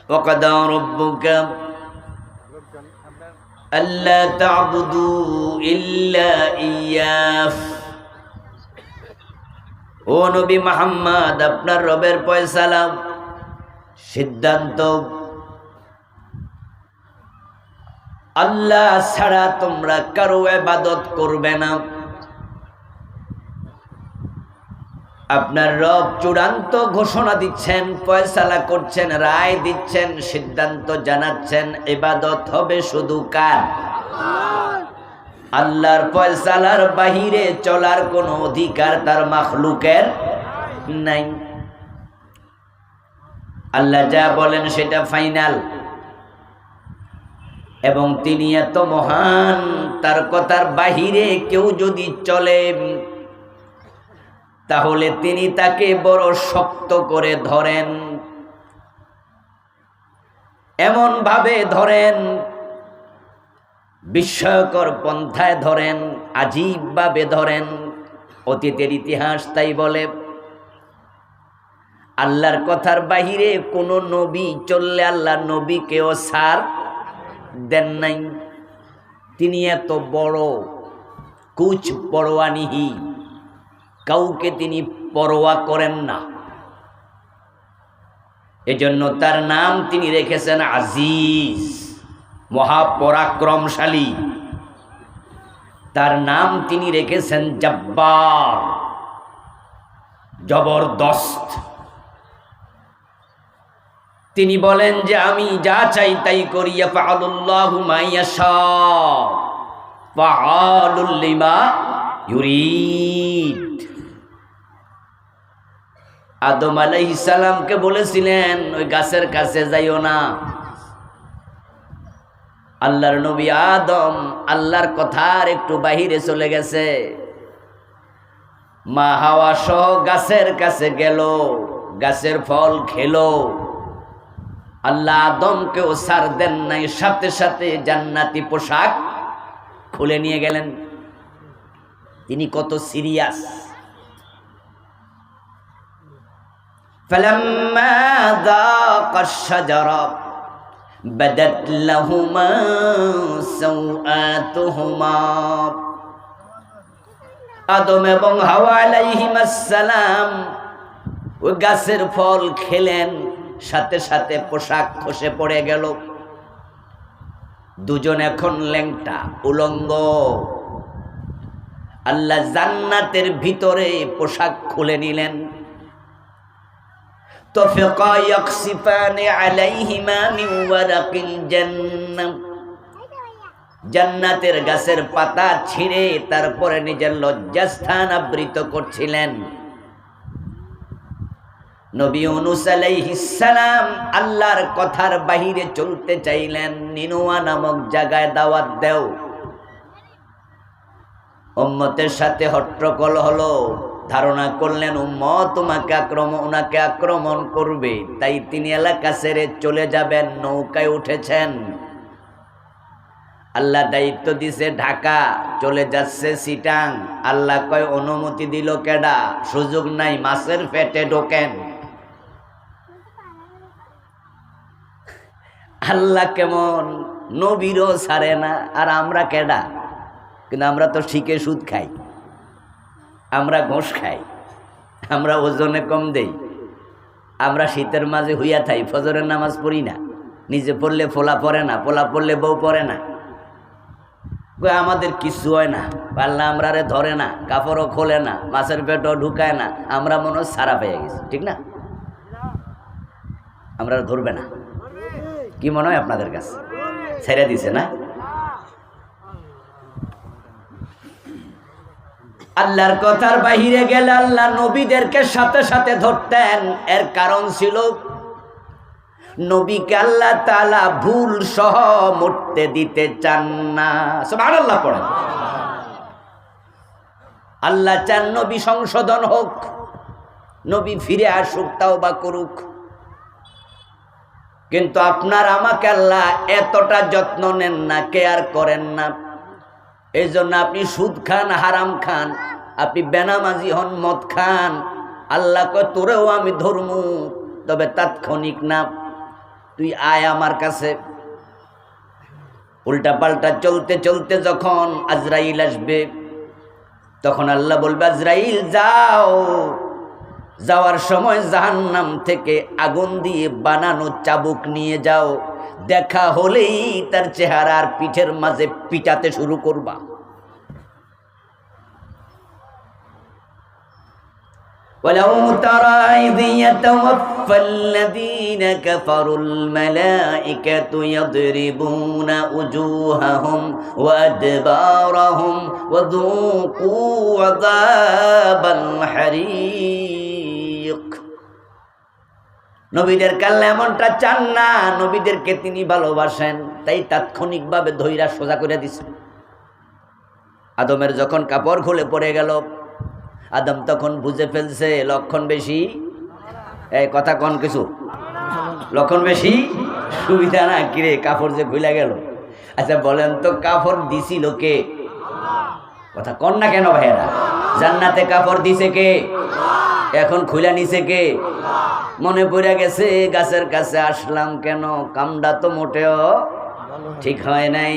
وقضى ربك ألا تعبدوا إلا إياه। ও নবী মুহাম্মদ, আপনার রবের ফয়সালা সিদ্ধান্ত, আল্লাহ ছাড়া তোমরা কারো ইবাদত করবে না। আপনার রব চূড়ান্ত ঘোষণা দিচ্ছেন, ফয়সালা করছেন, রায় দিচ্ছেন, সিদ্ধান্ত জানাচ্ছেন, ইবাদত হবে শুধু কার? আল্লাহর ফয়সালার বাহিরে চলার কোনো অধিকার তার মাখলুকের নাই। আল্লাহ যা বলেন সেটা ফাইনাল, এবং তিনি এত মহান, তার কথার বাহিরে কেউ যদি চলে তাহলে তিনি তাকে বড় শক্ত করে ধরেন, এমন ভাবে ধরেন, বিস্ময়কর পন্থায় ধরেন, আজীব ভাবে ধরেন। অতীতের ইতিহাস তাই বলে, আল্লাহর কথার বাহিরে কোন নবী চললে আল্লাহ নবীকেও ছাড় দেন নাই। তিনি এত বড়, কুছ পরোয়া নিহি, কাউকে তিনি পরোয়া করেন না। এজন্য তার নাম তিনি রেখেছেন আজিজ, মহাপরাক্রমশালী। তার নাম তিনি রেখেছেন জব্বার, জবরদস্ত। তিনি বলেন যে আমি যা চাই তাই করি, ইয়াফআলুল্লাহু মা ইয়াশা ফাআলুল লিমা ইউরিদ। আদম আলাইহিস সালামকে বলেছিলেন ওই গাছের কাছে যাইও না। আল্লাহর নবী আদম আল্লাহর কথার একটু বাহিরে চলে গেছে, মা হাওয়া সহ গাছের কাছে গেল, গাছের ফল খেলো। আল্লাহ আদমকেও ছাড় দেন নাই, সাথে সাথে জান্নাতি পোশাক খুলে নিয়ে গেলেন। তিনি কত সিরিয়াস। ফালাম্মা যাকা আশ-শাজারা বাদাত লাহুমা সাওআতুহুমা। আদম এবং হাওয়া আলাইহিমাস সালাম ওই গাছের ফল খেলেন, সাথে সাথে পোশাক খসে পড়ে গেল। দুজন এখন ল্যাংটা, উলঙ্গ। আল্লাহ জান্নাতের ভিতরে পোশাক খুলে নিলেন। তফিকা ইয়াকসিফানি আলাইহিমা মিন ওয়ারাকিল জান্নাহ। জান্নাতের গাছের পাতা ছিঁড়ে তারপরে নিজের লজ্জাস্থান আবৃত করছিলেন। নবী ইউনূস আলাইহিস সালাম আল্লাহর কথার বাহিরে চলতে চাইলেন, নিনুয়া নামক জায়গায় দাওয়াত দেও। উম্মতের সাথে হট্টগোল হলো, ধারণা করলেন উম্মত ওনাকে আক্রমণ করবে, তাই তিনি এলাকা ছেড়ে চলে যাবেন। নৌকায় উঠেছেন, আল্লাহ দায়িত্ব দিছে ঢাকা, চলে যাচ্ছে চিটাং। আল্লাহ কয় অনুমতি দিল কেডা? সুযোগ নাই, মাছের পেটে ঢোকেন। আল্লাহ কেমন, নবীরও ছাড়ে না, আর আমরা কেডা? কিন্তু আমরা তো শিখে সুদ খাই, আমরা ঘোষ খাই, আমরা ওজনে কম দেই, আমরা শীতের মাঝে হইয়া থাই, ফজরের নামাজ পড়ি না, নিজে পড়লে ফোলা পড়ে না, পোলা পড়লে বউ পড়ে না। আমাদের কিছু হয় না, আল্লাহ আমরারে ধরে না, কাপড়ও খোলে না, মাছের পেটও ঢুকায় না। আমরা মনে হয় সারা পেয়ে গেছি, ঠিক না? আমরা ধরবে না, কি মনে হয় আপনাদের কাছে? ছেড়ে দিছে না? আল্লাহর কথার বাহিরে গেলে আল্লাহ নবীদেরকে সাথে সাথে ধরতেন। এর কারণ ছিল নবীকে আল্লাহ তাআলা ভুল সহ মরতে দিতে চান না। সুবহানাল্লাহ পড়েন। আল্লাহ চান নবী সংশোধন হোক, নবী ফিরে আসুক, তাওবা করুক। কিন্তু আপনার আমাকে আল্লাহ এতটা যত্ন নেন না, কেয়ার করেন না। এই জন্য আপনি সুদ খান, হারাম খান, আপনি বেনামাজি হন, মদ খান, আল্লাহ কয় তোরেও আমি ধর্মু, তবে তাৎক্ষণিক না। তুই আয় আমার কাছে। উল্টা পাল্টা চলতে চলতে যখন আজরাইল আসবে, তখন আল্লাহ বলবে, আজরাইল যাও। যাওয়ার সময় জাহান্নাম থেকে আগুন দিয়ে বানানো চাবুক নিয়ে যাও। দেখা হলেই তার চেহারার পিঠের মাঝে পিটাতে শুরু করবা। ولو ترى إذ يتوفى الذين كفروا الملائكة يضربون وجوههم وأدبارهم وذوقوا عذاب الحريق। নবীদের কাল্লা এমনটা চান না, নবীদেরকে তিনি ভালোবাসেন, তাই তাৎক্ষণিকভাবে ধৈরা সোজা করে দিছেন। আদমের যখন কাপড় খুলে পড়ে গেল, আদম তখন বুঝে ফেলছে লক্ষণ বেশি। এই কথা কোন কিছু লক্ষণ বেশি সুবিধা না, কিরে কাপড় যে খুলে গেল। আচ্ছা বলেন তো, কাপড় দিছিল কে? কথা কন না কেন ভাইয়েরা? জান্নাতে কাপড় দিছে কে? এখন খুলে নিছে কে? মনে পড়ে গেছে গাছের কাছে আসলাম কেন, কামটা তো মোটেও ঠিক হয় নাই।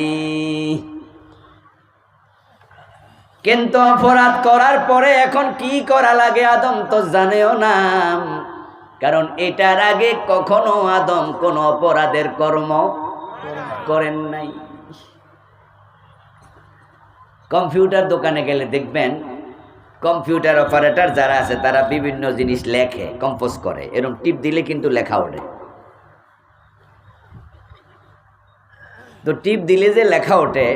কিন্তু অপরাধ করার পরে এখন কি করা লাগে আদম তো জানেও না, কারণ এটার আগে কখনো আদম কোনো অপরাধের কর্ম করেন নাই। কম্পিউটার দোকানে গেলে দেখবেন কম্পিউটার অপারেটর যারা আছে তারা বিভিন্ন জিনিস লেখে, কম্পোজ করে, এরকম টিপ দিলে কিন্তু লেখা ওঠে। তো টিপ দিলে যে লেখা ওঠে,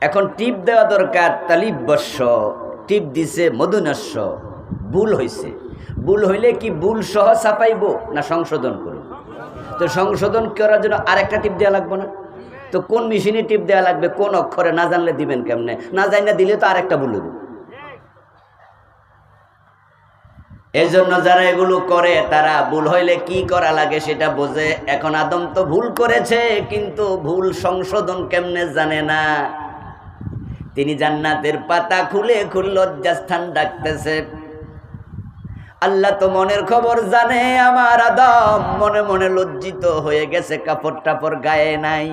এখন টিপ দেওয়া দরকার তালিব বর্ষ, টিপ দিছে মধুনস্য, ভুল হয়েছে। ভুল হইলে কি ভুল সহ ছাপাইব না সংশোধন করব? তো সংশোধন করার জন্য আরেকটা টিপ দেওয়া লাগবে না? তো কোন মেশিনে টিপ দেওয়া লাগবে, কোন অক্ষরে না জানলে দিবেন কেমনে? না জানি দিলে তো আরেকটা ভুল হইব। এই জন্য যারা এগুলো করে তারা ভুল হইলে কি করা লাগে সেটা বোঝে। এখন আদম তো ভুল করেছে, কিন্তু ভুল সংশোধন কেমনে জানে না। তিনি জান্নাতের পাতা খুলে খুলে লজ্জাস্থান ডাকতেছে। আল্লাহ তো মনের খবর জানে, আমার আদম মনে মনে লজ্জিত হয়ে গেছে, কাপড় টাপড় গায়ে নাই।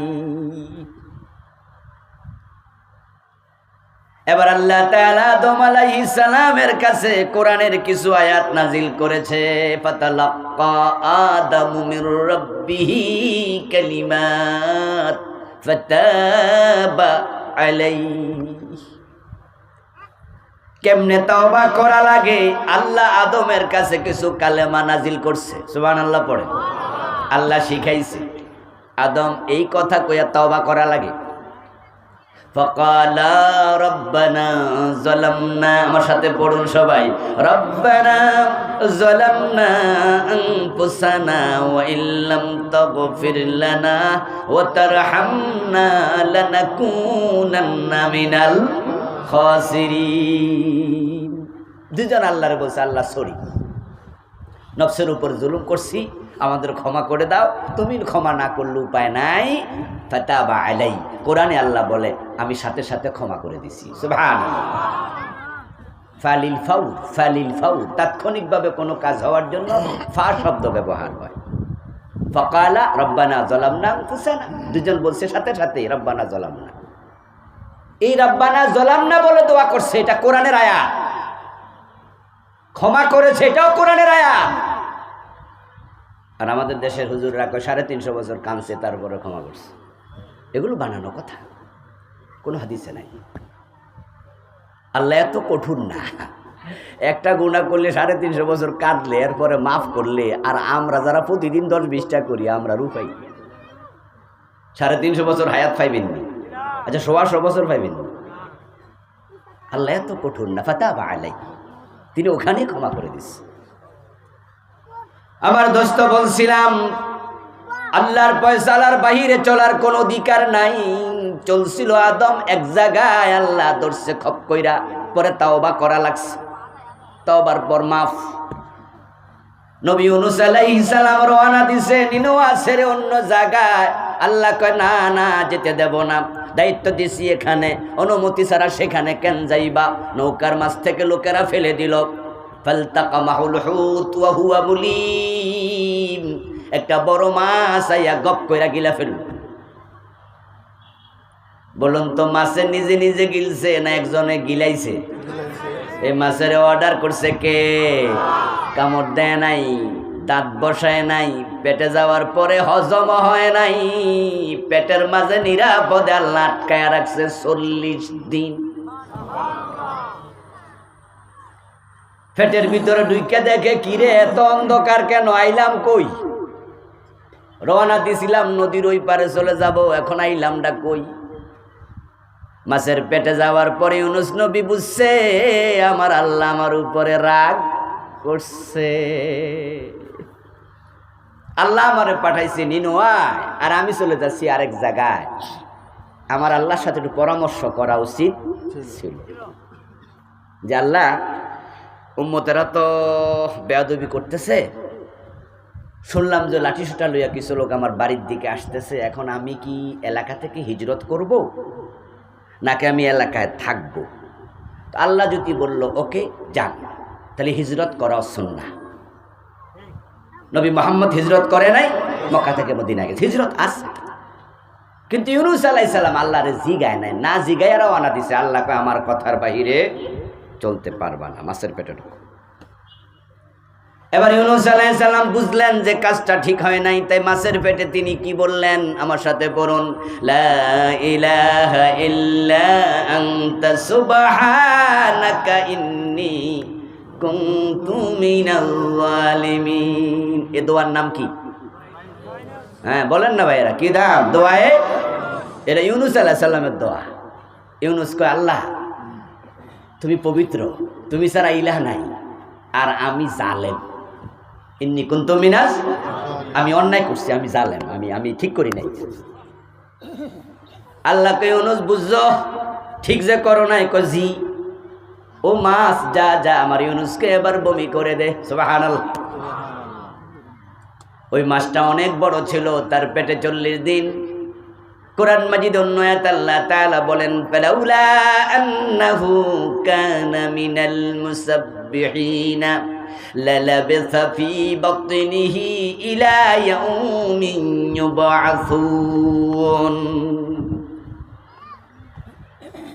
এবার আল্লাহ তাআলা আদম আলাইহিস সালামের কাছে কোরআনের কিছু আয়াত নাজিল করেছে। ফাতালাক্কা আদামু মির রাব্বিহি কালিমাত ফাতাবা আলাইহি। কেমনে তওবা করা লাগে আল্লাহ আদমের কাছে কিছু কালেমা নাজিল করছে। সুবহানাল্লাহ পড়ে। আল্লাহ শিখাইছে আদম এই কথা কইয়া তওবা করা লাগে। ফাকালা রব্বানা যালামনা, আমার সাথে পড়ুন সবাই, রব্বানা যালামনা আনফুসানা ওয়া ইল্লাম তাগফির লানা ওয়া তারহামনা লানাকুনান্না মিনাল খাসিরিন। দুজন আল্লাহরে বলছে, আল্লাহ সরি, নফসের উপর জুলুম করছি, আমাদের ক্ষমা করে দাও। তুমি ক্ষমা না করলে উপায় নাই। ফাতাবা আলাই, কোরআনে আল্লাহ বলে আমি সাথে সাথে ক্ষমা করে দিছি। সুবহানাল্লাহ। ফালিল ফাউর, ফালিল ফাউর, তাৎক্ষণিকভাবে কোনো কাজ হওয়ার জন্য ফা শব্দ ব্যবহার হয়। ফাকালা রব্বানা যালামনা আনফুসানা, দুজন বলছে সাথে সাথে রব্বানা যালামনা। এই রব্বানা যালামনা বলে দোয়া করছে, এটা কোরআনের আয়াত। ক্ষমা করেছে, এটাও কোরআনের আয়াত। আর আমাদের দেশের হুজুররা 350 বছর কাঁদছে, তারপরে ক্ষমা করছে। এগুলো বানানো কথা, কোনো হাদিসে নাই। আল্লাহ এত কঠোর না। একটা গুনাহ করলে 350 বছর কাঁদলে, এরপরে মাফ করলে, আর আমরা যারা প্রতিদিন 10-20টা করি, আমরা রূপাই 350 বছর হায়াত পাইবেন না। আচ্ছা 100 বছর পাইবেন না। আল্লাহ এত কঠোর না। ফাতাবা আলাই, তিনি ওখানে ক্ষমা করে দিচ্ছে। আমার দোস্ত বলছিলাম আল্লাহর ফয়সালার বাহিরে চলার কোনো অধিকার নাই। চলছিল আদম এক জায়গায়, আল্লাহ ধরছে খপ কইরা, পরে তাওবা করা লাগছে। তাওবার পর মাফ। নবী ইউনূস আলাইহিস সালাম রওনা দিছে নিনওয়া ছেড়ে অন্য জায়গায়। আল্লাহ কয় না না, যেতে দেব না, দায়িত্ব দিছি এখানে, অনুমতি ছাড়া সেখানে কেন যাইবা? নৌকার মাছ থেকে লোকেরা ফেলে দিল। ফালতাকামাহুল হুত ওয়া হুয়া মুলিম, একটা বড় মাছ আইয়া গপ কইরা গিলা ফেলল। বলুন তো মাছে নিজে নিজে গিলছে না একজনে গিলাইছে? এই মাছের অর্ডার করছে কে? কামড় দেয় নাই, দাঁত বসায় নাই, পেটে যাওয়ার পরে হজম হয় নাই, পেটের মাঝে নিরাপদে আল্লাহ আটকায় রাখছে 40 দিন। পেটের ভিতরে ঢুকে দেখে কিরে এত অন্ধকার কেন, আইলাম কই? রওনা দিছিলাম নদীর ওই পারে চলে যাব, এখন আইলামটা কই? মাছের পেটে যাওয়ার পরে ইউনুস নবী বুঝছে আমার আল্লাহ আমার উপরে রাগ করছে। আল্লাহ আমারে পাঠাইছে নিনোয়া, আর আমি চলে যাচ্ছি আরেক জায়গায়। আমার আল্লাহর সাথে একটু পরামর্শ করা উচিত ছিল যে আল্লাহ উম্মতেরা তো বেয়াদবি করতেছে, শুনলাম যে লাঠি সোটা লইয়া কিছু লোক আমার বাড়ির দিকে আসতেছে, এখন আমি কি এলাকা থেকে হিজরত করব নাকি আমি এলাকায় থাকবো? তো আল্লাহ যদি বলল ওকে যান, তাহলে হিজরত করা সুন্নাহ। নবী মুহাম্মদ হিজরত করে নাই, মক্কা থেকে মদিনা গেছে, হিজরত আছে। কিন্তু ইউনুস আলাইহিস সালাম আল্লাহরে জিগায় নাই, না জিগায় রওনা দিছে। আল্লাহ কয় আমার কথার বাহিরে চলতে পারবা না, মাছের পেটে ঢুকো। এবার ইউনুস আলাইহিস সালাম বুঝলেন যে কাজটা ঠিক হয় নাই, তাই মাছের পেটে তিনি কি বললেন আমার সাথে পড়ুন, লা ইলাহা ইল্লা আনতা সুবহানাকা ইন্নী কুনতু মিনাল জালিমিন। এ দোয়ার নাম কি? হ্যাঁ বলেন না ভাইরা, কি দাম দোয়ায়ে? এটা ইউনুস আলাইহিস সালামের দোয়া। ইউনুস কয় আল্লাহ তুমি পবিত্র, তুমি ছাড়া ইলাহ নাই, আর আমি জালেম। ইন্নী কুনতু মিনাজ, আমি অন্যায় করছি, আমি জালেম, আমি ঠিক করি নাই। আল্লাহকে ইউনুস বুঝছো ঠিক যে করো নাই? কয় জি। ও মাছ যা যা আমার ইউনুসকে এবার বমি করে দে। সুবহানাল্লাহ। ওই মাছটা অনেক বড় ছিল, তার পেটে 40 দিন। কোরআন মাজিদ অন্য আয়াত আল্লাহ তাআলা বলেন ফালাউলা আন্নাহু কানা মিনাল মুসাব্বিহিনা লালাবিসা ফি বাতনিহি ইলা ইয়াউমিন ইউবআসুন।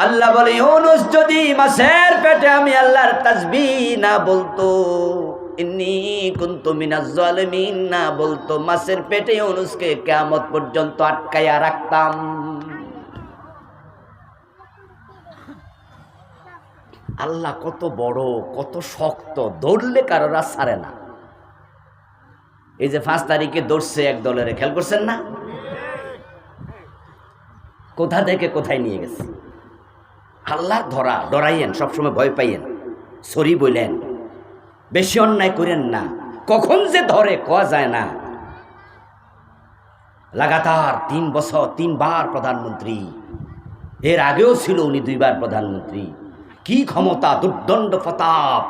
আল্লাহ বলে ইউনুস যদি মাছের পেটে আমি আল্লাহর তাসবিহ না বলতো, ইন্নী কুনতু মিনাজ জালিমিন না বলতো, মাছের পেটে ইউনুসকে কিয়ামত পর্যন্ত আটকায়া রাখতাম। আল্লাহ কত বড়, কত শক্ত, ধরলে কারোর আর ছাড়ে না। এই যে 5 তারিখে ধরছে এক দলের, খেয়াল করছেন না? কোথা থেকে কোথায় নিয়ে গেছে। আল্লাহ ধরা ডরাইয়েন, সবসময় ভয় পাইয়েন, সরি বললেন, বেশি অন্যায় করেন না, কখন যে ধরে কোয়া যায় না। লাগাতার 3 বছর 3 বার প্রধানমন্ত্রী, এর আগেও ছিল উনি 2 বার প্রধানমন্ত্রী। কি ক্ষমতা, দুর্দণ্ড প্রতাপ,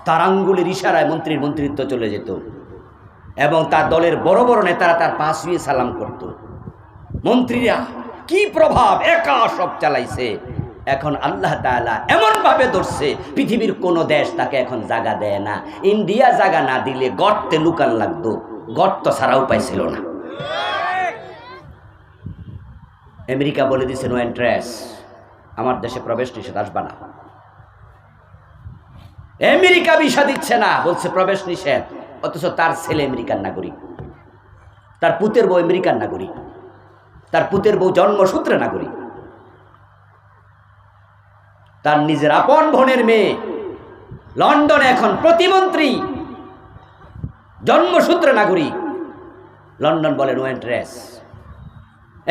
তার আঙ্গুলের ইশারায় মন্ত্রীর মন্ত্রিত্ব চলে যেত এবং তার দলের বড় বড় নেতারা তার পা ছুঁয়ে সালাম করত। মন্ত্রীরা কি প্রভাব, একা সব চালাইছে। এখন আল্লাহ তাআলা এমনভাবে ধরছে পৃথিবীর কোনো দেশ তাকে এখন জায়গা দেয় না। ইন্ডিয়া জায়গা না দিলে গর্তে লুকান লাগতো, গর্ত ছাড়া উপায় ছিল না। আমেরিকা বলে দিছে নো এন্ট্রেস, আমার দেশে প্রবেশ নিষেধ, আসবা না। আমেরিকা ভিসা দিচ্ছে না, বলছে প্রবেশ নিষেধ, অথচ তার ছেলে আমেরিকার নাগরিক, তার পুতের বউ আমেরিকার নাগরিক, তার পুতের বউ জন্মসূত্রে নাগরিক, তার নিজের আপন বোনের মেয়ে লন্ডনে এখন প্রতিমন্ত্রী, জন্মসূত্রে নাগরিক। লন্ডন বলে নো এন্ট্রেস,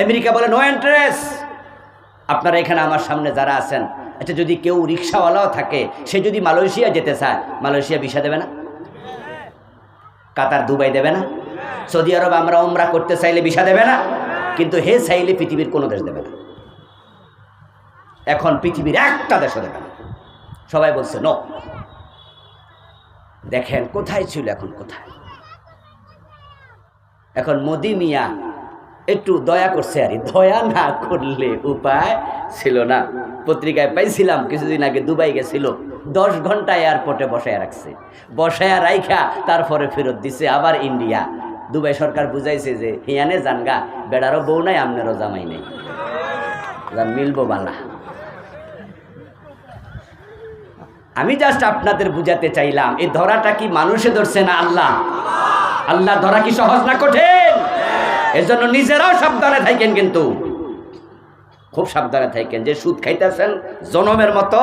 আমেরিকা বলে নো এন্ট্রেস। আপনারা এখানে আমার সামনে যারা আছেন, আচ্ছা যদি কেউ রিক্সাওয়ালাও থাকে, সে যদি মালয়েশিয়া যেতে চায়, মালয়েশিয়া ভিসা দেবে না? কাতার, দুবাই দেবে না? সৌদি আরব আমরা উমরা করতে চাইলে ভিসা দেবে না? কিন্তু হে চাইলে পৃথিবীর কোনো দেশ দেবে না। এখন পৃথিবীর একটা দেশও দেবে না, সবাই বলছে নো। দেখেন কোথায় ছিল, এখন কোথায়। এখন মোদি মিয়া একটু দয়া করছে, আর দয়া না করলে উপায় ছিল না। পত্রিকায় পাইছিলাম কিছুদিন আগে দুবাই গেছিল, 10 ঘন্টা এয়ারপোর্টে বসায় রাখছে, বসায় রাইখা তারপরে ফেরত দিছে আবার ইন্ডিয়া। দুবাই সরকার বুঝাইছে যে হিয়ানে জানগা বেড়ারও বউ নাই আমনেরও জামাই নেই, মিলবো বালা। আমি জাস্ট আপনাদের বুঝাতে চাইলাম এই ধরাটা কি মানুষে ধরছে না আল্লাহ? আল্লাহ ধরা কি সহজ না কঠিন? এর জন্য নিজেরাও সাবধানে থাকেন, কিন্তু খুব সাবধানে থাকেন। যে সুদ খাইতেছেন জনমের মতো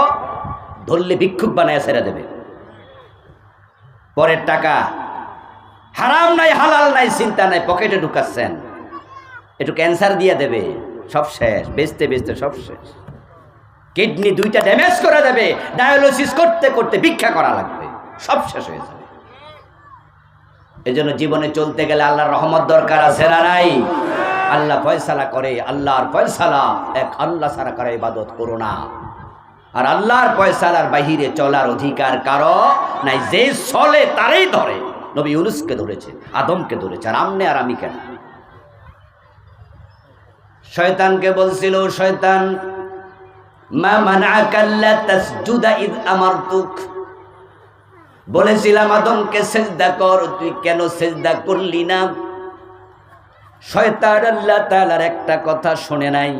ধরলে ভিক্ষুক বানায় ছেড়ে দেবে। পরের টাকা হারাম নাই হালাল নাই চিন্তা নাই, পকেটে ঢুকাচ্ছেন, একটু ক্যান্সার দিয়ে দেবে, সব শেষ। বেচতে বেচতে সব শেষ। কিডনি দুইটা ড্যামেজ করে দেবে, ডায়ালিসিস করতে করতে ভিক্ষা করা লাগবে, সব শেষ হয়ে যাবে। এই জন্য জীবনে চলতে গেলে আল্লাহর রহমত দরকার আছে না নাই? আল্লাহ ফয়সালা করে, আল্লাহর ফয়সালা এক, আল্লাহ ছাড়া করে ইবাদত করো না। আর আল্লাহর ফয়সালার বাহিরে চলার অধিকার কারো নাই। যে চলে তারই ধরে। নবী ইউনূসকে ধরেছে, আদমকে ধরেছে, আর আমনে আর আমি কেন? শয়তানকে বলছিল, শয়তান মা মানাআকা আল্লা তাসজুদা ইয আমারতুক, বলেছিলাম আদমকে সিজদা কর, তুই কেন সিজদা করলি না? শয়তান আল্লাহ তাআলার একটা কথা শুনে নাই।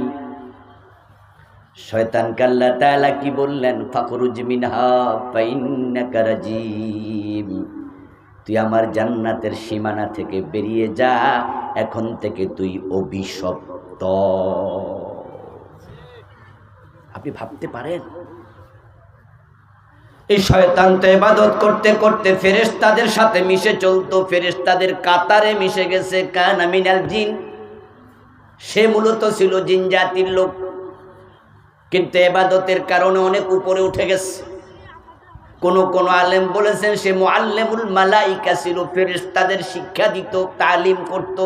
শয়তানকে আল্লাহ তাআলা কি বললেন? ফাখরুজ মিনহা ফাইন্নাকা রাজিম, তুই আমার জান্নাতের সীমানা থেকে বেরিয়ে যা, এখন থেকে তুই অভিশপ্ত। আপনি ভাবতে পারেন এই শয়তান তো ইবাদত করতে করতে ফেরেশতাদের সাথে মিশে চলতো, ফেরেশতাদের কাতারে মিশে গেছে। কানা মিনাল জিন, সে মূলত ছিল জিন জাতির লোক, কিন্তু ইবাদতের কারণে অনেক উপরে উঠে গেছে। কোন আলেম বলেছেন সে মুআল্লিমুল মালাইকা ছিল, ফেরেশতাদের শিক্ষা দিত, তালিম করত।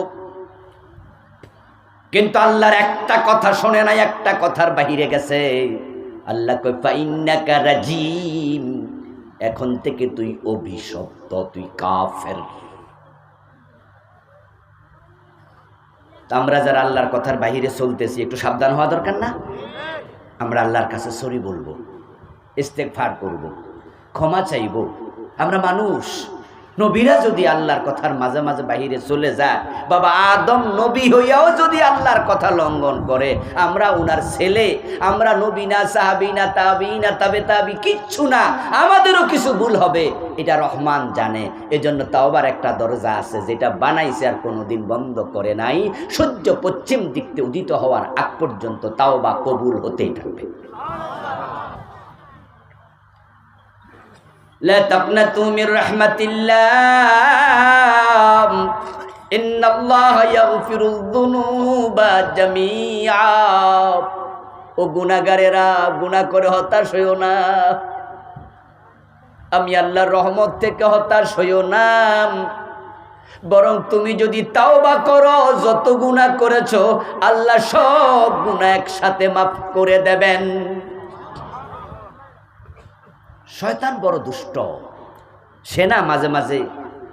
কিন্তু আল্লাহর একটা কথা শোনে নাই, একটা কথার বাহিরে গেছে। আল্লাহ কয় ফাইন্নাকা রাজিম, এখন থেকে তুই অভিশপ্ত, তুই কাফের। আমরা যারা আল্লাহর কথার বাহিরে চলতেছি একটু সাবধান হওয়া দরকার না? আমরা আল্লাহর কাছে সরি বলবো, ইস্তেগফার করব, ক্ষমা চাইব। আমরা মানুষ। নবীরা যদি আল্লাহর কথার মাঝে মাঝে বাহিরে চলে যায়, বাবা আদম নবী হইয়াও যদি আল্লাহর কথা লঙ্ঘন করে, আমরা উনার ছেলে, আমরা নবী না, সাহাবী না, তাবী না, তাবে তাবী কিচ্ছু না, আমাদেরও কিছু ভুল হবে, এটা রহমান জানে। এজন্য তাওবার একটা দরজা আছে, যেটা বানাইছে আর কোনোদিন বন্ধ করে নাই। সূর্য পশ্চিম দিক থেকে উদিত হওয়ার আগ পর্যন্ত তাওবা কবুল হতেই থাকবে। লা তাকনাতু মির রাহমাতিল্লাহ, ইন্নাল্লাহা ইয়াগফিরুয যুনুবা জামিআ। ও গুনাহগারেরা, গুনাহ করে হতাশ হইও না। আমি আল্লাহর রহমত থেকে হতাশ হইও না, বরং তুমি যদি তাওবা করো, যত গুনাহ করেছো আল্লাহ সব গুনাহ একসাথে মাফ করে দেবেন। শয়তান বড় দুষ্ট, সে না মাঝে মাঝে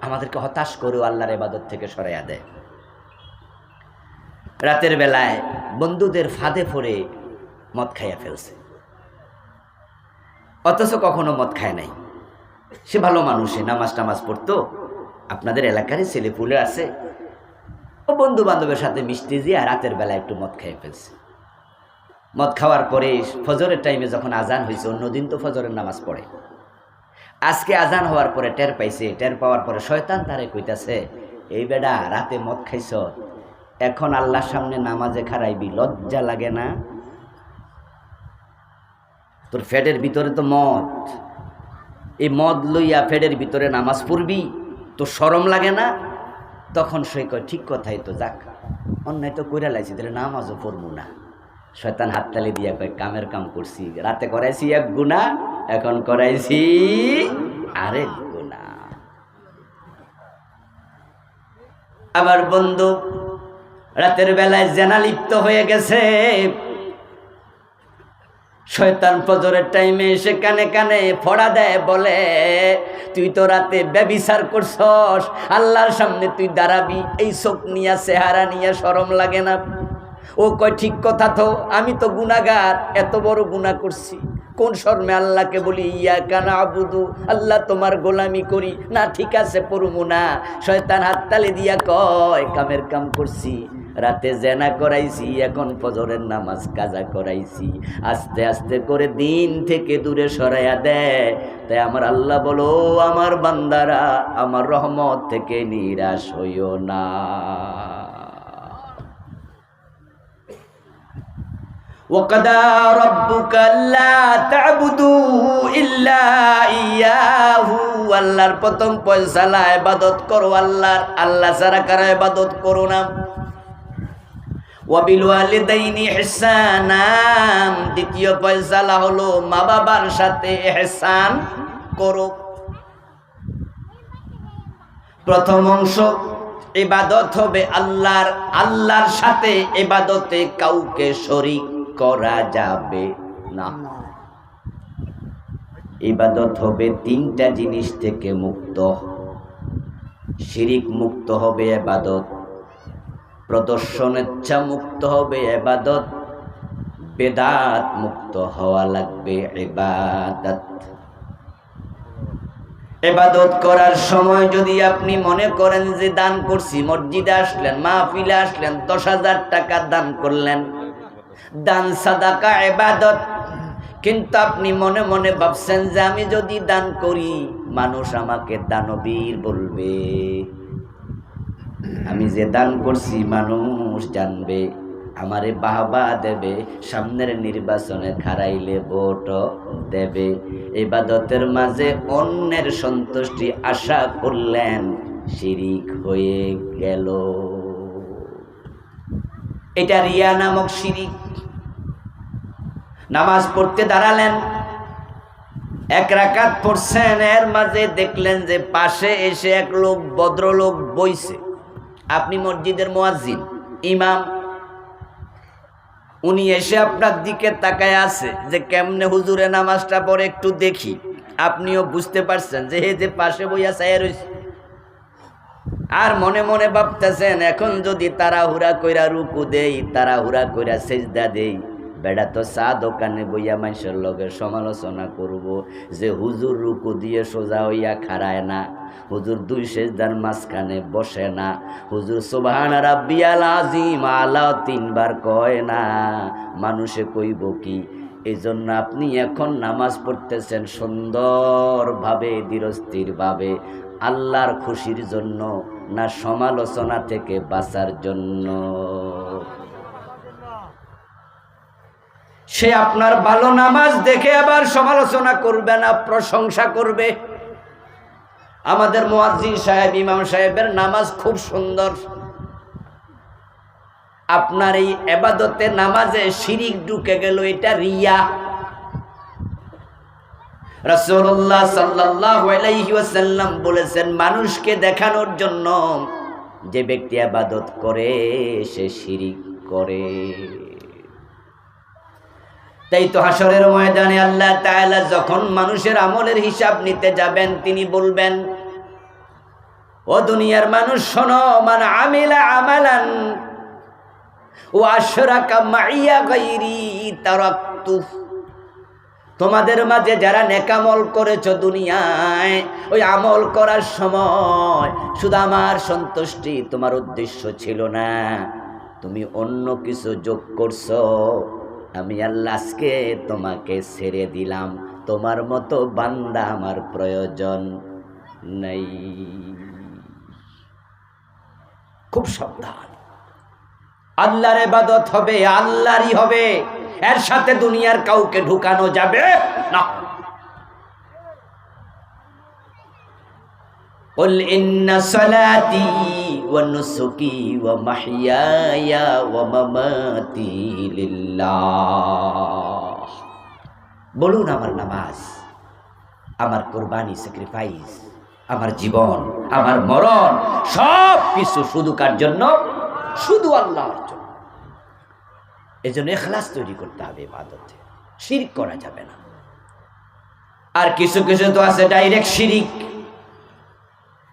আমাদেরকে হতাশ করেও আল্লাহর ইবাদত থেকে সরাইয়া দেয়। রাতের বেলায় বন্ধুদের ফাঁদে পড়ে মদ খাইয়া ফেলছে, অথচ কখনো মদ খায় নাই। সে ভালো মানুষে, নামাজ টামাজ পড়তো, আপনাদের এলাকারই ছেলেপুলে আছে। ও বন্ধু বান্ধবের সাথে মিশতে যেয়ে রাতের বেলায় একটু মদ খাইয়া ফেলছে। মদ খাওয়ার পরে ফজরের টাইমে যখন আজান হয়েছে, অন্যদিন তো ফজরের নামাজ পড়ে, আজকে আজান হওয়ার পরে টের পাইছে। টের পাওয়ার পরে শয়তান তারে কইতাছে, এই বেডা রাতে মদ খাইছ, এখন আল্লাহর সামনে নামাজে খারাইবি, লজ্জা লাগে না? তোর ফেডের ভিতরে তো মদ, এই মদ লইয়া ফেডের ভিতরে নামাজ পড়বি, তোর শরম লাগে না? তখন সে কয় ঠিক কথাই তো, যাক অন্যায় তো কইরা লাইছি, তাহলে নামাজও পড়বো না। শয়তান হাততালি দিয়া কয় কামের কাম করছি, রাতে করাইছি এক গুনাহ, এখন করাইছি আরেক গুনাহ। আবার বন্ধু রাতের বেলায় জেনা লিপ্ত হয়ে গেছে, শয়তান ফজরের টাইমে এসে কানে কানে ফড়া দেয়, বলে তুই তো রাতে ব্যভিচার করছস, আল্লাহর সামনে তুই দাঁড়াবি, এই চোখ নিয়া চেহারা নিয়া শরম লাগে না? ও কয় ঠিক কথা তো, আমি তো গুনাহগার, এত বড় গুনাহ করছি, কোন শর্মে আল্লাহকে বলি ইয়াকা নাবুদু, আল্লাহ তোমার গোলামি করি না, ঠিক আছে পড়মু না। শয়তান হাততালি দিয়া কয় কামের কাম করছি, রাতে জেনা করাইছি, এখন ফজরের নামাজ কাজা করাইছি, আস্তে আস্তে করে দিন থেকে দূরে সরাইয়া দেয়। তাই আমার আল্লাহ বলো, আমার বান্দারা আমার রহমত থেকে নিরাশ হইও না। ওয়াকাদা রাব্বুকা আল্লা তা'বুদু ইল্লা ইয়াহু, আল্লাহর প্রথম ফয়সালা ইবাদত করো আল্লাহর, আল্লাহ ছাড়া কারো ইবাদত করো না। ওয়াবিল ওয়ালিদাইনি ইহসানা, দ্বিতীয় ফয়সালা হলো মা বাবার সাথে ইহসান করো। প্রথম অংশ ইবাদত হবে আল্লাহর, আল্লাহর সাথে ইবাদতে কাউকে শরীক করা যাবে না। ইবাদত হবে তিনটা জিনিস থেকে মুক্ত। শিরিক মুক্ত হবে ইবাদত, প্রদর্শনেচ্ছা মুক্ত হবে ইবাদত, বেদাত মুক্ত হওয়া লাগবে ইবাদত। ইবাদত করার সময় যদি আপনি মনে করেন যে দান করছি, মসজিদে আসলেন, মাহফিলে আসলেন, 10,000 টাকা দান করলেন, দান সাদাকা ইবাদত, কিন্তু আপনি মনে মনে ভাবছেন যে আমি যদি দান করি মানুষ আমাকে দানবীর বলবে, আমি যে দান করছি মানুষ জানবে, আমারে বাহবা দেবে, সামনের নির্বাচনে খারাইলে ভোট দেবে। ইবাদতের মাঝে অন্যের সন্তুষ্টি আশা করলেন, শিরিক হয়ে গেল। এটা রিয়া নামক শিরিক। নামাজ পড়তে দাঁড়ালেন, 1 রাকাত পড়ছেন, এর মাঝে দেখলেন যে পাশে এসে এক লোক, ভদ্রলোক বইছে। আপনি মসজিদের মুয়াজ্জিন, ইমাম, উনি এসে আপনার দিকে তাকায় আছে যে কেমনে হুজুরে নামাজটা পড়ে একটু দেখি। আপনিও বুঝতে পারছেন যে হে যে পাশে বইয়া চাইয়া রয়েছে, আর মনে মনে ভাবতেছেন এখন যদি তাড়াহুড়া কইরা রুকু দেই, তাড়াহুড়া কইরা সেজদা দেই, বেড়া তো চা দোকানে বইয়া মানুষের লগে সমালোচনা করব যে হুজুর রুকু দিয়ে সোজা হইয়া খাড়ায় না, হুজুর 2 সেজদার মাঝখানে বসে না, হুজুর সুবহান রাব্বিয়াল আযীম আলা 3 বার কয় না, মানুষে কইব কি? এই জন্য আপনি এখন নামাজ পড়তেছেন সুন্দরভাবে, ধীরস্থিরভাবে, আল্লাহর খুশির জন্য না সমালোচনা থেকে বাঁচার জন্য? সে আপনার ভালো নামাজ দেখে আবার সমালোচনা করবে না, প্রশংসা করবে। আমাদের মুয়াজ্জিন সাহেব, ইমাম সাহেবের নামাজ খুব সুন্দর। আপনার এই ইবাদতে নামাজে শিরিক ঢুকে গেল, এটা রিয়া। রাসূলুল্লাহ সাল্লাল্লাহু আলাইহি ওয়াসাল্লাম বলেছেন, মানুষকে দেখানোর জন্য যে ব্যক্তি ইবাদত করে সে শিরিক করে। তাই তো হাসরের ময়দানে আল্লাহ তাআলা যখন মানুষের আমলের হিসাব নিতে যাবেন, তিনি বলবেন, ও দুনিয়ার মানুষ শোনো, মান আমিলা আমালান ওয়া আশরাকা মাইয়া গায়রি তারাকতু, তোমাদের মাঝে যারা নেকামল করেছো দুনিয়ায়, ওই আমল করার সময় শুধু আমার সন্তুষ্টি তোমার উদ্দেশ্য ছিল না, তুমি অন্য কিছু যোগ করছো, আমি আল্লাহ আজকে তোমাকে ছেড়ে দিলাম, তোমার মতো বান্দা আমার প্রয়োজন নাই। খুব সাবধান। আল্লাহর ইবাদত হবে, আল্লাহরই হবে, এর সাথে দুনিয়ার কাউকে ঢুকানো যাবে না। কুল ইন্না সালাতি ওয়া নুসুকি ওয়া মাহইয়ায়া ওয়া মামাতি লিল্লাহ, বলুন আমার নামাজ, আমার কুরবানি, স্যাক্রিফাইস, আমার জীবন, আমার মরণ, সব কিছু শুধু কার জন্য? শুধু আল্লাহর জন্য। এজন্য ইখলাস তৈরি করতে হবে ইবাদতে, শিরক করা যাবে না। আর কিছু কিছু তো আছে ডাইরেক্ট শিরিক,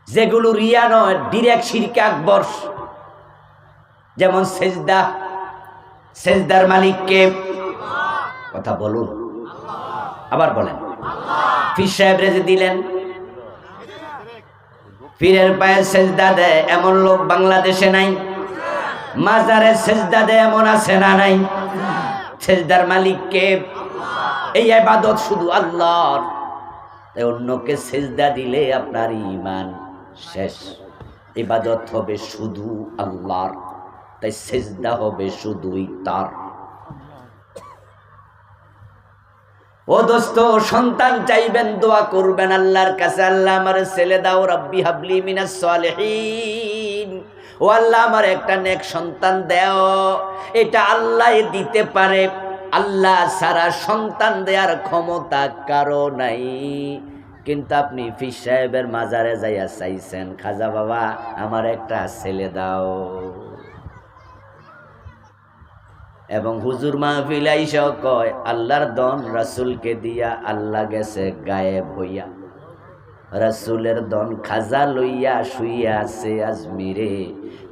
যেগুলো রিয়া নয়, ডিরেক্ট শিরকে আকবর। যেমন সেজদা, সেজদার মালিক কে? কথা বলুন। আবার বলেন। পীর সাহেব রেজে দিলেন, পীরের পায়ে সেজদা দেয় এমন লোক বাংলাদেশে নাই। মাজারে সেজদা দেয় এমন আছে না নাই? সেজদার মালিক কে? এই ইবাদত শুধু আল্লাহর। তাই অন্যকে সেজদা দিলে আপনার ঈমান শেষ। ইবাদত হবে শুধু আল্লাহর, তাই সেজদা হবে শুধুই তার। ও দোস্ত, সন্তান চাইবেন, দোয়া করবেন আল্লাহর কাছে, আল্লাহ আমার ছেলে দাও, রাব্বি হাবলি মিনাস সালিহিন। ও আল্লাহ আমার একটা নেক সন্তান দাও। এটা আল্লাহ দিতে পারে, আল্লাহ ছাড়া সন্তান দেওয়ার ক্ষমতা কারো নাই। কিন্তু আপনি পীর সাহেবের মাজারে যাইয়া চাইছেন, খাজা বাবা আমার একটা ছেলে দাও। এবং হুজুর মাহফিল আইসা কয় আল্লাহর দন রাসূলকে দিয়া আল্লাহ গেছে গায়েব হইয়া। রাসূলের দন খাজা লইয়া শুইয়া আছে আজমিরে,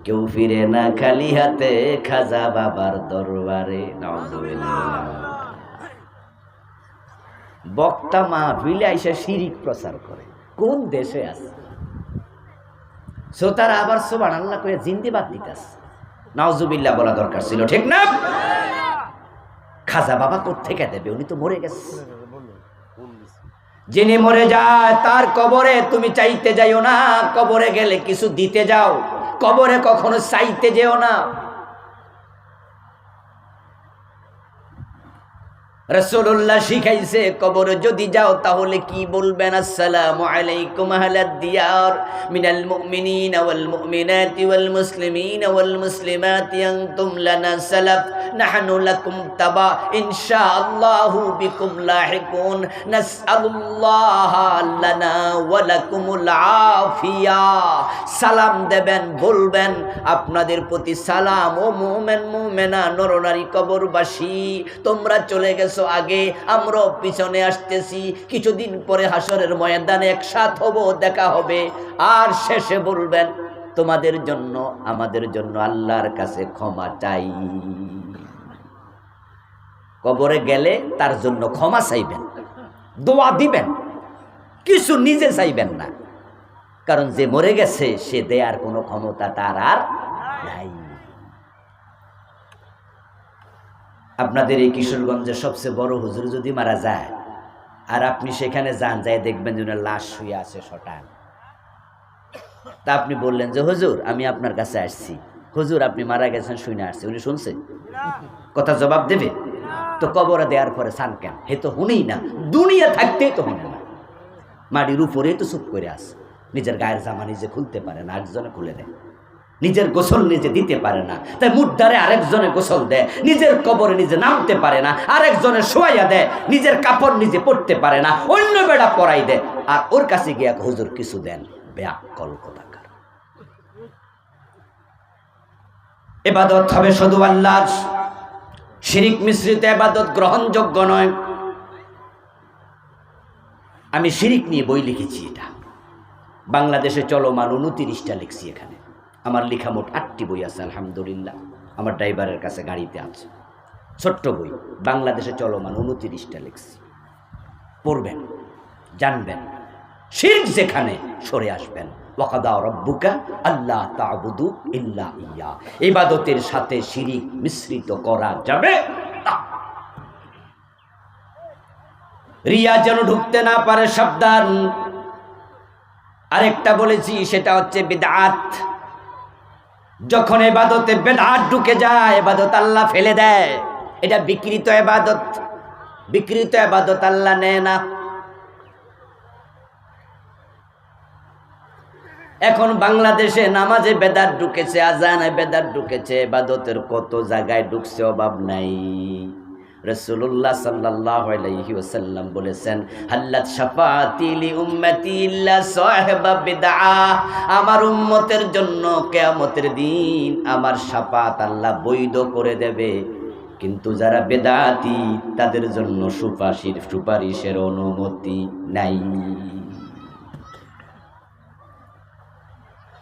কেউ ফিরে না খালি হাতে খাজা বাবার দরবারে। নাউজুবিল্লাহ। বক্তা মাহফিলে আইসা শিরিক প্রচার করে, কোন দেশে আছে? শ্রোতারা আবার সুবহানাল্লাহ কয়ে জিন্দাবাদ দিতেছে। নাউজুবিল্লাহ বলা দরকার ছিল, ঠিক না? খাজা বাবা কোত্থেকে দেবে? উনি তো মরে গেছে। যিনি মরে যায় তার কবরে তুমি চাইতে যাইও না, কবরে গেলে কিছু দিতে যাও, কবরে কখনো চাইতে যেও না। রাসূলুল্লাহ শিখাইছে কবরে যদি যাও তাহলে কি বলবেন? আসসালামু আলাইকুম আহলাদ দিয়ার মিনাল মুমিনিনা ওয়াল মুমিনাতি ওয়াল মুসলিমিনা ওয়াল মুসলিমাতি আনতুম লানা সালাফ নাহনু লাকুম তাবা ইনশাআল্লাহু বিকুম লাহিকুন নাসআলুল্লাহ লানা ওয়া লাকুমুল আফিয়া। সালাম দেবেন, বলবেন আপনাদের প্রতি সালাম ও মুমিন মুমিনা নরনারী কবরবাসী, তোমরা চলে গেছো আগে, আমরা পিছনে আসতেছি, কিছুদিন পরে হাসরের ময়দানে একসাথ হব, দেখা হবে। আর শেষে বলবেন তোমাদের জন্য আমাদের জন্য আল্লাহর কাছে ক্ষমা চাই। কবরে গেলে তার জন্য ক্ষমা চাইবেন, দোয়া দিবেন, কিছু নিজে চাইবেন না, কারণ যে মরে গেছে সে দেয়ার কোনো ক্ষমতা তার আর নাই। আপনাদের এই কিশোরগঞ্জের সবচেয়ে বড় হুজুর যদি মারা যায় আর আপনি সেখানে যান, যাই দেখবেন যে লাশ শুয়ে আছে শটান। তা আপনি বললেন যে হুজুর আমি আপনার কাছে আসছি, হুজুর আপনি মারা গেছেন শুনে আসছি, উনি শুনছে? কথা জবাব দেবে? তো কবরে দেওয়ার পরে সান কেন? হে তো হুনেই না, দুনিয়া থাকতেই তো হুনে না, মাটির উপরেই তো চুপ করে আছে, নিজের গায়ের জামা নিজে খুলতে পারে না, আরেকজনে খুলে দেয়, নিজের গোসল নিজে দিতে পারে না, তাই মুর্দারে আরেকজনে গোসল দেয়, নিজের কবরে নিজে নামতে পারে না, আরেকজনে শোয়াইয়া দেয়, নিজের কাপড় নিজে পরতে পারে না, অন্য বেড়া পরাই দেয়, আর ওর কাছে গিয়া হুজুর কিছু দেন। বেআক্কল কোথাকার। ইবাদত হবে শুধু আল্লাহর, শিরিক মিশ্রিত ইবাদত গ্রহণযোগ্য নয়। আমি শিরিক নিয়ে বই লিখেছি, এটা বাংলাদেশে চলমান 29টা লিখছি। এখানে আমার লেখা মোট 8টি বই আছে আলহামদুলিল্লাহ, আমার ড্রাইভারের কাছে গাড়িতে আছে, ছোট্ট বই, বাংলাদেশে চলমান 29টা লিখছি। পড়বেন, জানবেন, শিরক যেখানে সরে আসবেন। ওয়াকাদা রাব্বুকা আল্লা তা'বুদু ইল্লা ইয়া, ইবাদতের সাথে শিরিক মিশ্রিত করা যাবে না। রিয়া যেন ঢুকতে না পারে, সাবধান। আরেকটা বলেছি, সেটা হচ্ছে বিদআত। যখন ইবাদতে বিদআত ঢুকে যায়, ইবাদত আল্লাহ ফেলে দেয়। এটা বিকৃত ইবাদত, বিকৃত ইবাদত আল্লাহ নেয় না। এখন বাংলাদেশে নামাজে বেদাত ঢুকেছে, আজানে বেদাত ঢুকেছে, ইবাদতের কত জায়গায় ঢুকছে, অভাব নাই। রাসূলুল্লাহ সাল্লাল্লাহু আলাইহি ওয়াসাল্লাম বলেছেন, হাল্লাত শাফাআতি লি উম্মতি ইল্লা সাহিবা বিদআহ, আমার উম্মতের জন্য কিয়ামতের দিন আমার শাফাত আল্লাহ বৈধ করে দেবে, কিন্তু যারা বেদাতি তাদের জন্য সুপারিশের অনুমতি নাই।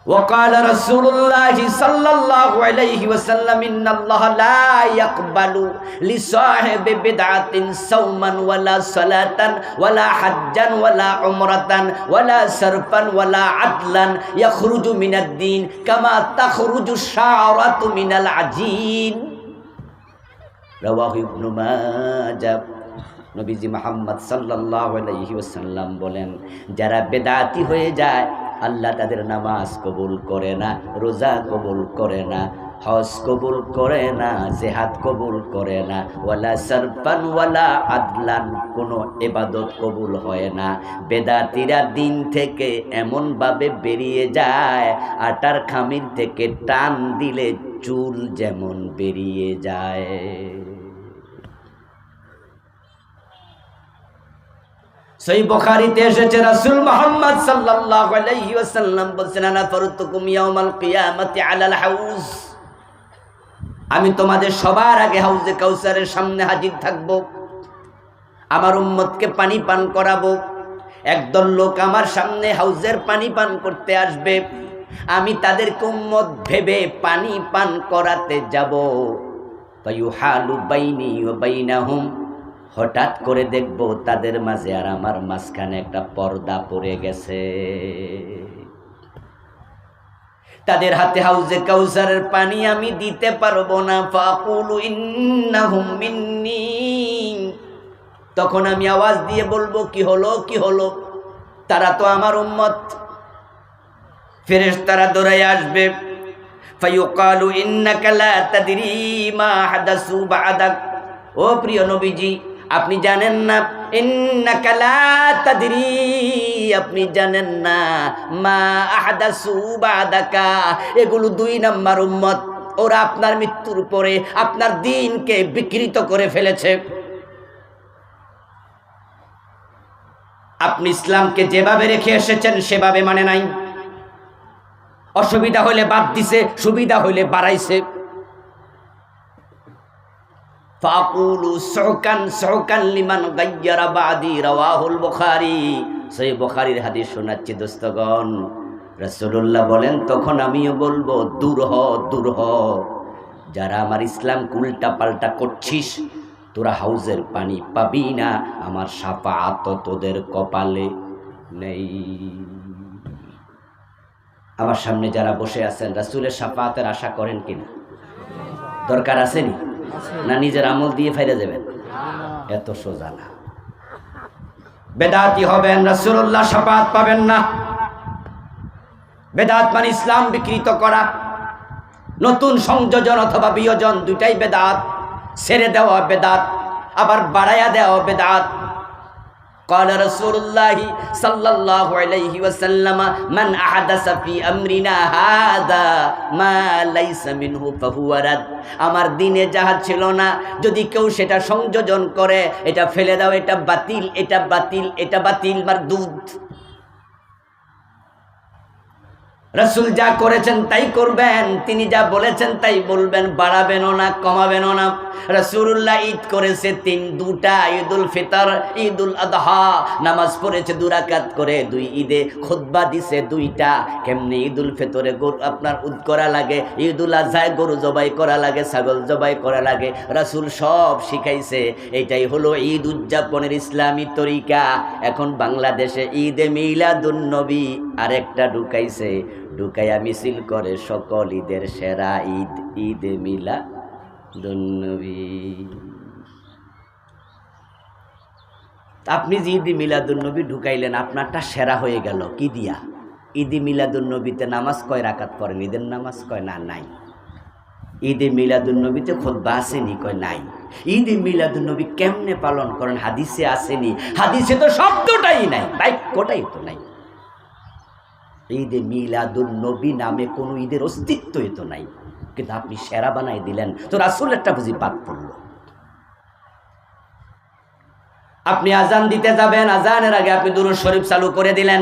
وقال رسول الله صلى الله عليه وسلم إن الله لا يقبل لصاحب بدعة صوما ولا صلاة ولا حجا ولا عمرة ولا صرفا ولا عدلا يخرج من الدين كما تخرج الشعرة من العجين رواه ابن ماجه নবীজি মুহাম্মদ সাল্লাল্লাহু আলাইহি ওয়াসাল্লাম বলেন, যারা বেদাতি হয়ে যায় আল্লাহ তাদের নামাজ কবুল করে না, রোজা কবুল করে না, হজ কবুল করে না, জিহাদ কবুল করে না, ওয়ালা সারফান ওয়ালা আদলান, কোনো ইবাদত কবুল হয় না। বেদাতিরা দিন থেকে এমনভাবে বেরিয়ে যায় আটার খামির থেকে টান দিলে চুল যেমন বেরিয়ে যায়। সহিহ বুখারীতে এসেছে রাসূল মুহাম্মদ সাল্লাল্লাহু আলাইহি ওয়াসাল্লাম বলেছেন, আনা ফারতুকুম ইয়াউমাল কিয়ামাতি আলাল হাউজ, আমি তোমাদের সবার আগে হাউজে কাউসারের সামনে হাজির থাকব, আমার উম্মতকে পানি পান করাবো। একদল লোক আমার সামনে হাউজের পানি পান করতে আসবে, আমি তাদেরকে উম্মত ভেবে পানি পান করাতে যাব। ফায়ুহালু বাইনি ওয়া বাইনাহুম, হঠাৎ করে দেখব তাদের মাঝে আর আমার মাঝখানে একটা পর্দা পড়ে গেছে। তাদের হাতে হাউজে কাউসারের পানি আমি দিতে পারবো না। ফাকুলু ইন্নাহুম মিন্নি, তখন আমি আওয়াজ দিয়ে বলবো, কি হলো কি হলো, তারা তো আমার উম্মত। ফেরেশতারা দৌড়ায় আসবে, ফায়ুকালু ইন্নাকা লা তাদরি মা হাদাসু বা'দাক, ও প্রিয় নবীজি আপনি জানেন না, ইন্নাকা লা তাদরি, আপনি জানেন না, মা আহদাসু বাদাকা, এগুলো 2 নাম্বার উম্মত, ওরা আপনার মৃত্যুর পরে আপনার দ্বীনকে বিকৃত করে ফেলেছে। আপনি ইসলামকে যেভাবে রেখে এসেছেন সেভাবে মানে নাই, অসুবিধা হলে বাদ দিছে, সুবিধা হলে বাড়াইছে। ফাকুলু সুকান সুকান লিমান গায়্যারা বাদি, রাওয়াহুল বুখারী, সহিহ বুখারীর হাদিস শোনাচ্ছি দোস্তগণ। রাসূলুল্লাহ বলেন, তখন আমিও বলবো, দূর হ দূর হ, যারা আমার ইসলাম উল্টা পাল্টা করছিস তোরা হাউজের পানি পাবি না, আমার শাফাআত তোদের কপালে নেই। আমার সামনে যারা বসে আছেন রাসূলের শাফাআতের আশা করেন কিনা? দরকার আসেনি না নিজের আমল দিয়ে ফাইরে যাবেন? এত সোজা না। বেদাতি হবেন, রাসূলুল্লাহ শাফাআত পাবেন না। বেদাত মানে ইসলাম বিকৃত করা, নতুন সংযোজন অথবা বিয়োজন, দুটাই বেদাত। ছেড়ে দেওয়া বেদাত, আবার বাড়ায়া দেওয়া বেদাত। قال رسول الله صلى الله عليه وسلم من أحدث في أمرنا هذا ما ليس منه فهو رد, আমার দিনে যাহা ছিল না যদি কেউ সেটা সংযোজন করে, এটা ফেলে দাও, এটা বাতিল, এটা বাতিল, এটা বাতিল, মারদুদ। রাসূল যা করেছেন তাই করবেন, তিনি যা বলেছেন তাই বলবেন, বাড়াবেনও না কমাবেনও না। রাসূলুল্লাহ ঈদ করেছে 2টা, ঈদুল ফিতর, ঈদুল আযহা, নামাজ পড়েছে 2 রাকাত করে 2 ঈদে, খুতবা দিছে 2টা। কেমনে ঈদুল ফিতরে আপনার উদ করা লাগে, ঈদুল আযহায় গরু জবাই করা লাগে, ছাগল জবাই করা লাগে, রাসূল সব শিখাইছে। এটাই হলো ঈদ উদযাপনের ইসলামী তরিকা। এখন বাংলাদেশে ঈদে মিলাদুন নবী আরেকটা ঢুকাইছে, ঢুকাইয়া মিছিল করে সকল ঈদের সেরা ঈদ, ঈদে মিলাদুন নবী। আপনি যে ঈদে মিলাদুন নবী ঢুকাইলেন, আপনারটা সেরা হয়ে গেল কি দিয়া? ঈদে মিলাদুন নবীতে নামাজ কয় রাকাত করেন? ঈদের নামাজ কয় না, নাই। ঈদে মিলাদুন নবীতে খুতবা আসেনি? কয় নাই। ঈদে মিলাদুন নবী কেমনে পালন করেন? হাদিসে আসেনি। হাদিসে তো শব্দটাই নাই, বাক্যটাই তো নাই। ঈদে মিলাদুন নবী নামে কোনো ঈদের অস্তিত্বই তো নাই, কিন্তু আপনি সেরা বানাই দিলেন, তো রাসূলেরটা বুঝি বাদ পড়ল। আপনি আজান দিতে যাবেন, আজানের আগে আপনি দুরূদ শরীফ চালু করে দিলেন,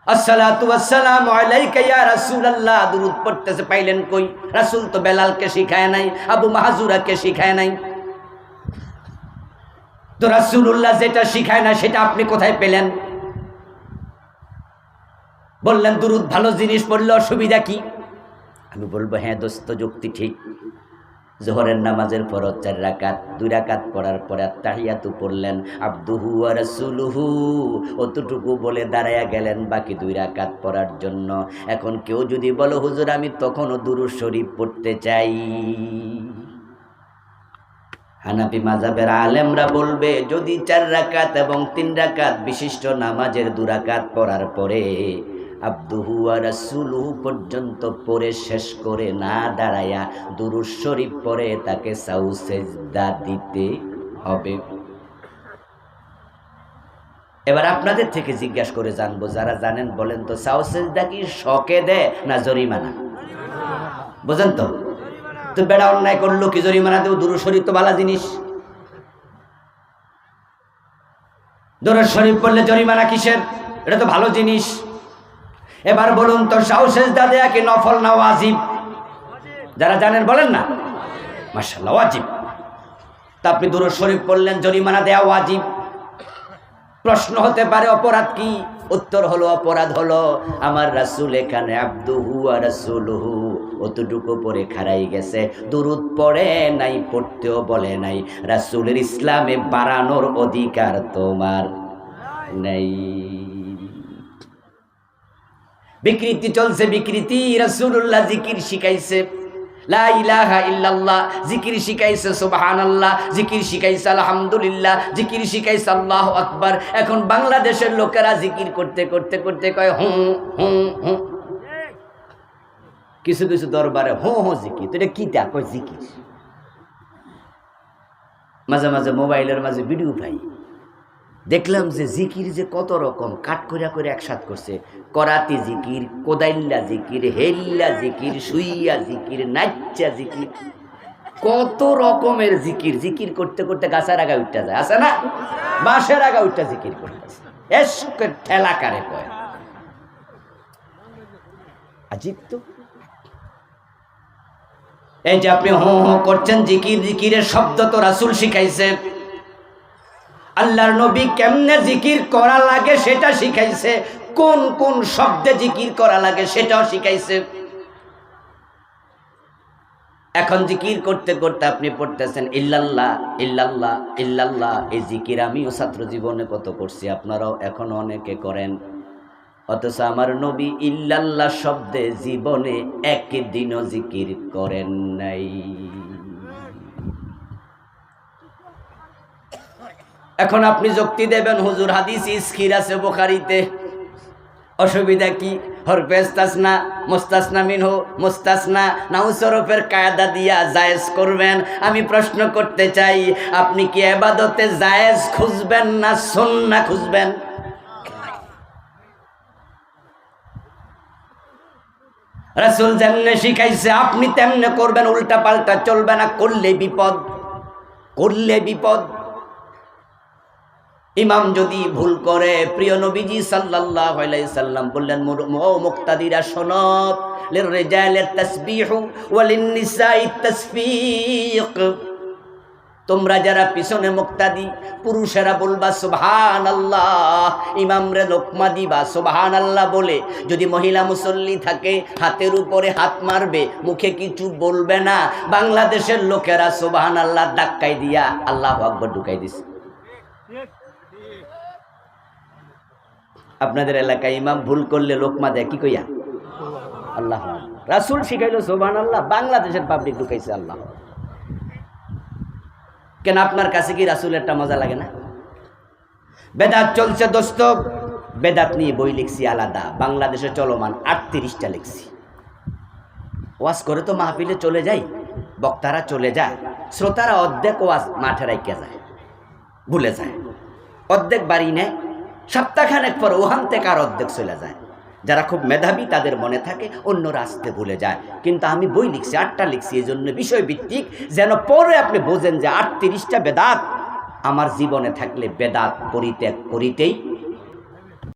আসসালাতু ওয়াসসালামু আলাইকা ইয়া রাসূলুল্লাহ, দুরূদ পড়তেছে, পাইলেন কই? রাসূল তো বেলালকে শিখায় নাই, আবু মাহজুরাকে শিখায় নাই। তো রাসূলুল্লাহ যেটা শিখায় না সেটা আপনি কোথায় পেলেন? বললেন দুরুদ ভালো জিনিস, পড়লে অসুবিধা কি? আমি বলবো হ্যাঁ দোস্ত, যুক্তি ঠিক। জোহরের নামাজের ফরজ 4 রাকাত, 2 রাকাত পড়ার পরে আত্তাহিয়াতু পড়লেন, আবদুহু ওয়া রাসূলুহু অতটুকু বলে দাঁড়ায়া গেলেন বাকি 2 রাকাত পড়ার জন্য। এখন কেউ যদি বলো হুজুর আমি তখনও দুরূদ শরীফ পড়তে চাই, হানাফি মাযহাবের আলেমরা বলবে যদি 4 রাকাত এবং 3 রাকাত বিশিষ্ট নামাজের 2 রাকাত পড়ার পরে আবদুহু ওয়া রাসূলুহু পর্যন্ত পড়ে শেষ করে না দাঁড়ায়া দুরূদ শরীফ পড়ে তাকে সাউ সেজদা দিতে হবে। এবার আপনাদের থেকে জিজ্ঞাসা করে জানবো, যারা জানেন বলেন তো, সাউ সেজদা কি শকে দেয় না জরিমানা? বুঝেন তো? তো বেড়া অন্যায় করলো কি জরিমানা দেব? দুরূদ শরীফ তো ভালো জিনিস, দুরূদ শরীফ পড়লে জরিমানা কিসের? এটা তো ভালো জিনিস। এবার বলুন তো, সাউ সেজদা দেয়া কি নফল না ওয়াজিব? যারা জানেন বলেন না। মাশাআল্লাহ, ওয়াজিব। তা আপনি দুরূদ শরীফ পড়লেন, জরিমানা দেয়া ওয়াজিব। প্রশ্ন হতে পারে অপরাধ কি? উত্তর হলো অপরাধ হলো আমার রাসূল এখানে আবদুহু ওয়া রাসূলুহু অতটুকু পরে খাড়াই গেছে, দুরূদ পড়ে নাই, পড়তেও বলে নাই। রাসূলের ইসলামে বাড়ানোর অধিকার তোমার নেই। বিকৃতি চলছে, বিকৃতি। রাসূলুল্লাহ জিকির শিখাইছে, লা ইলাহা ইল্লাল্লাহ, জিকির শিখাইছে সুবহানাল্লাহ, জিকির শিখাইছে আলহামদুলিল্লাহ, জিকির শিখাইছে আল্লাহু আকবার। এখন বাংলাদেশের লোকেরা জিকির করতে করতে করতে কয় হুঁ হুঁ হুঁ। কিছু কিছু দরবারে হুঁ হুঁ জিকির, তো এটা কিটা কয় জিকির। মাঝে মাঝে মোবাইলের মাঝে ভিডিও পাই, দেখলাম যে জিকির যে কত রকম কাট করিয়া করে একসাথ করছে। করাতি জিকির, কোদাইল্লা জিকির, হেল্লা জিকির, সুইয়া জিকির, নাচ্চা জিকির, কত রকমের জিকির। জিকির করতে করতে গাছের আগা উঠতে যায়, আছে না? বাঁশের আগা উঠতে জিকির করতেছে, এসকে ঠেলা কারে কয়। আজীব তো। এই যে আপনি হো হো করছেন, জিকির, জিকিরের শব্দ তো রাসূল শিখাইছে। আল্লাহর নবী কেমনে জিকির করা লাগে সেটা শিখাইছে, কোন কোন শব্দে জিকির করা লাগে সেটাও শিখাইছে। এখন জিকির করতে করতে আপনি পড়তেছেন ইল্লাল্লাহ ইল্লাল্লাহ ইল্লাল্লাহ। এই জিকির আমিও ছাত্র জীবনে কত করছি, আপনারাও এখন অনেকে করেন। অথচ আমার নবী ইল্লাল্লাহ শব্দে জীবনে একদিনও জিকির করেন নাই। এখন আপনি যুক্তি দেবেন হুজুর হাদিস ইসখির আছে বুখারীতে, অসুবিধা কি? হরফে ইস্তাসনা, মুস্তাসনা মিনহু, মুস্তাসনা নাউসরফের কায়দা দিয়া জায়েজ করবেন। আমি প্রশ্ন করতে চাই, আপনি কি ইবাদতে জায়েজ খুঁজবেন না সুন্নাহ খুঁজবেন? রাসূল যেমনে শিখাইছে আপনি তেমনে করবেন, উল্টা পাল্টা চলবে না, করলে বিপদ, করলে বিপদ। ইমাম যদি ভুল করে, প্রিয় নবীজি সাল্লাল্লাহু আলাইহি সাল্লাম বললেন, ও মুক্তাদিরা শোনো, লিররিজালিত তাসবিহু ওয়া লিন্নিসাইত তাসফিক। তোমরা যারা পিছনে মুক্তাদি, পুরুষেরা বলবা সুবহানাল্লাহ, ইমামরে লোকমা দিবা সুবহানাল্লাহ বলে। যদি মহিলা মুসল্লি থাকে হাতের উপরে হাত মারবে, মুখে কিছু বলবে না। বাংলাদেশের লোকেরা সুবহানাল্লাহ ধাক্কাই দিয়া আল্লাহু আকবার ঢুকাই দিছে। আপনাদের এলাকায় ইমাম ভুল করলে লোকমা দেয় কি কইয়া? আল্লাহ। রাসূল শিখাইলো সুবহানাল্লাহ, বাংলাদেশের পাবলিক ঢুকাইছে আল্লাহ। কেন আপনার কাছে কি রাসূলেরটা মজা লাগে না? বেদাত চলছে দোস্ত, বেদাত নিয়ে বই লিখছি আলাদা, বাংলাদেশে চলমান 38টা লিখছি। ওয়াজ করে তো মাহফিলে চলে যাই, বক্তারা চলে যায়, শ্রোতারা অর্ধেক ওয়াজ মাঠে রাইখা যায়, ভুলে যায়, অর্ধেক বাড়ি নেয়, সপ্তাহখানেক পর ওখান থেকে আর অর্ধেক চলে যায়। যারা খুব মেধাবী তাদের মনে থাকে, অন্য রাস্তে ভুলে যায়। কিন্তু আমি বই লিখছি, 8টা লিখছি, এই জন্য বিষয়ভিত্তিক, যেন পরে আপনি বোঝেন যে 38টা বেদাত আমার জীবনে থাকলে বেদাত পরিত্যাগ করিতেই